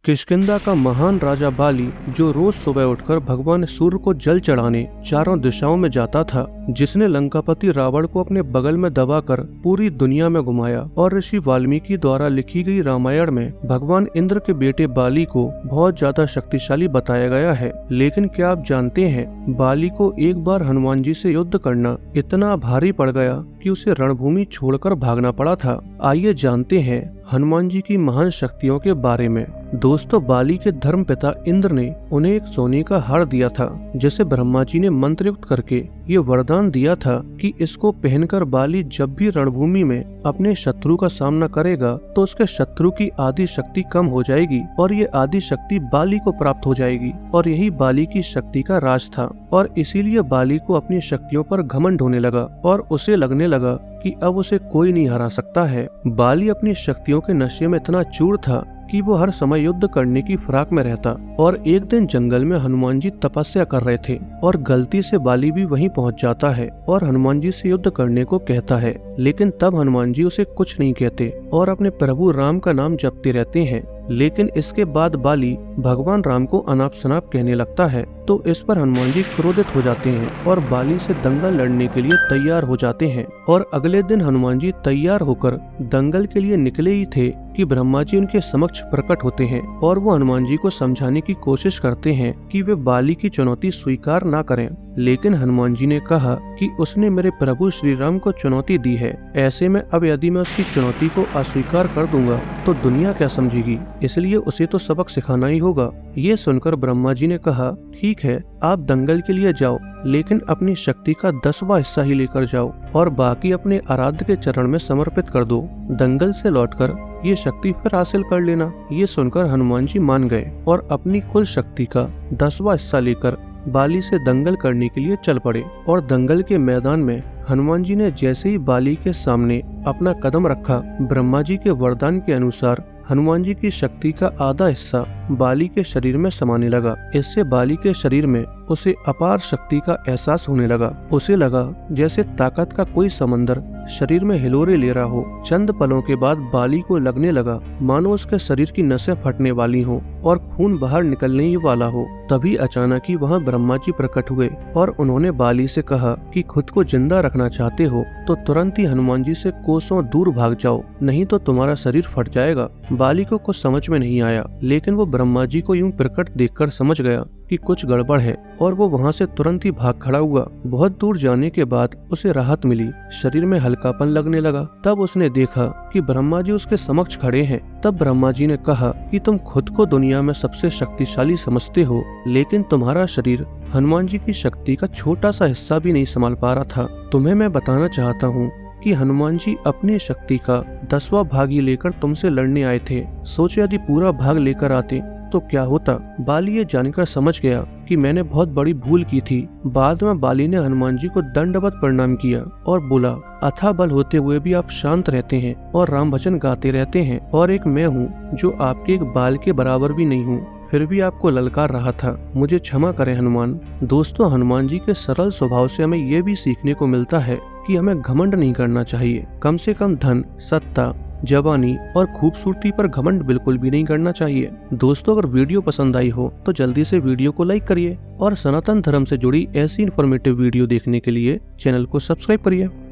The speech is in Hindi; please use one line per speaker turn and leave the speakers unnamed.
किष्किंधा का महान राजा बाली, जो रोज सुबह उठकर भगवान सूर्य को जल चढ़ाने चारों दिशाओं में जाता था, जिसने लंकापति रावण को अपने बगल में दबाकर पूरी दुनिया में घुमाया। और ऋषि वाल्मीकि द्वारा लिखी गई रामायण में भगवान इंद्र के बेटे बाली को बहुत ज्यादा शक्तिशाली बताया गया है। लेकिन क्या आप जानते हैं, बाली को एक बार हनुमान जी से युद्ध करना इतना भारी पड़ गया कि उसे रणभूमि छोड़कर भागना पड़ा था। आइए जानते हैं हनुमान जी की महान शक्तियों के बारे में। दोस्तों, बाली के धर्मपिता इंद्र ने उन्हें एक सोने का हार दिया था, जिसे ब्रह्मा जी ने मंत्रयुक्त करके ये वरदान दिया था कि इसको पहनकर बाली जब भी रणभूमि में अपने शत्रु का सामना करेगा तो उसके शत्रु की आदि शक्ति कम हो जाएगी और ये आदि शक्ति बाली को प्राप्त हो जाएगी। और यही बाली की शक्ति का राज था। और इसीलिए बाली को अपनी शक्तियों पर घमंड होने लगा और उसे लगने लगा कि अब उसे कोई नहीं हरा सकता है। बाली अपनी शक्तियों के नशे में इतना चूर था कि वो हर समय युद्ध करने की फिराक में रहता। और एक दिन जंगल में हनुमान जी तपस्या कर रहे थे और गलती से बाली भी वहीं पहुंच जाता है और हनुमान जी से युद्ध करने को कहता है। लेकिन तब हनुमान जी उसे कुछ नहीं कहते और अपने प्रभु राम का नाम जपते रहते हैं। लेकिन इसके बाद बाली भगवान राम को अनाप शनाप कहने लगता है, तो इस पर हनुमान जी क्रोधित हो जाते हैं और बाली से दंगल लड़ने के लिए तैयार हो जाते हैं। और अगले दिन हनुमान जी तैयार होकर दंगल के लिए निकले ही थे कि ब्रह्मा जी उनके समक्ष प्रकट होते हैं और वो हनुमान जी को समझाने की कोशिश करते हैं कि वे बाली की चुनौती स्वीकार ना करें। लेकिन हनुमान जी ने कहा कि उसने मेरे प्रभु श्री राम को चुनौती दी है, ऐसे में अब यदि मैं उसकी चुनौती को अस्वीकार कर दूंगा तो दुनिया क्या समझेगी, इसलिए उसे तो सबक सिखाना ही होगा। ये सुनकर ब्रह्मा जी ने कहा, ठीक है, आप दंगल के लिए जाओ, लेकिन अपनी शक्ति का 10वां हिस्सा ही लेकर जाओ और बाकी अपने आराध्य के चरण में समर्पित कर दो। दंगल से लौटकर ये शक्ति फिर हासिल कर लेना। ये सुनकर हनुमान जी मान गए और अपनी कुल शक्ति का 10वां हिस्सा लेकर बाली से दंगल करने के लिए चल पड़े। और दंगल के मैदान में हनुमान जी ने जैसे ही बाली के सामने अपना कदम रखा, ब्रह्मा जी के वरदान के अनुसार हनुमान जी की शक्ति का आधा हिस्सा बाली के शरीर में समाने लगा। इससे बाली के शरीर में उसे अपार शक्ति का एहसास होने लगा। उसे लगा जैसे ताकत का कोई समंदर शरीर में हिलोरे ले रहा हो। चंद पलों के बाद बाली को लगने लगा मानो उसके शरीर की नसें फटने वाली हो और खून बाहर निकलने ही वाला हो। तभी अचानक ही वहाँ ब्रह्मा जी प्रकट हुए और उन्होंने बाली से कहा कि खुद को जिंदा रखना चाहते हो तो तुरंत ही हनुमान जी से कोसों दूर भाग जाओ, नहीं तो तुम्हारा शरीर फट जाएगा। बाली को कुछ समझ में नहीं आया, लेकिन वो ब्रह्मा जी को यूं प्रकट देखकर समझ गया कि कुछ गड़बड़ है और वो वहाँ से तुरंत ही भाग खड़ा हुआ। बहुत दूर जाने के बाद उसे राहत मिली, शरीर में हल्कापन लगने लगा। तब उसने देखा कि ब्रह्मा जी उसके समक्ष खड़े हैं। तब ब्रह्मा जी ने कहा कि तुम खुद को दुनिया में सबसे शक्तिशाली समझते हो, लेकिन तुम्हारा शरीर हनुमान जी की शक्ति का छोटा सा हिस्सा भी नहीं संभाल पा रहा था। तुम्हें मैं बताना चाहता हूँ कि हनुमान जी अपनी शक्ति का 10वां भाग ही लेकर तुमसे लड़ने आए थे। सोचो यदि पूरा भाग लेकर आते तो क्या होता। बाली ये जानकर समझ गया कि मैंने बहुत बड़ी भूल की थी। बाद में बाली ने हनुमान जी को दंडवत प्रणाम किया और बोला, अथाह बल होते हुए भी आप शांत रहते हैं और राम भजन गाते रहते हैं, और एक मैं हूँ जो आपके एक बाल के बराबर भी नहीं हूँ, फिर भी आपको ललकार रहा था। मुझे क्षमा करें हनुमान। दोस्तों, हनुमान जी के सरल स्वभाव से हमें ये भी सीखने को मिलता है कि हमें घमंड नहीं करना चाहिए। कम से कम धन, सत्ता, जवानी और खूबसूरती पर घमंड बिल्कुल भी नहीं करना चाहिए। दोस्तों, अगर वीडियो पसंद आई हो तो जल्दी से वीडियो को लाइक करिए और सनातन धर्म से जुड़ी ऐसी इन्फॉर्मेटिव वीडियो देखने के लिए चैनल को सब्सक्राइब करिए।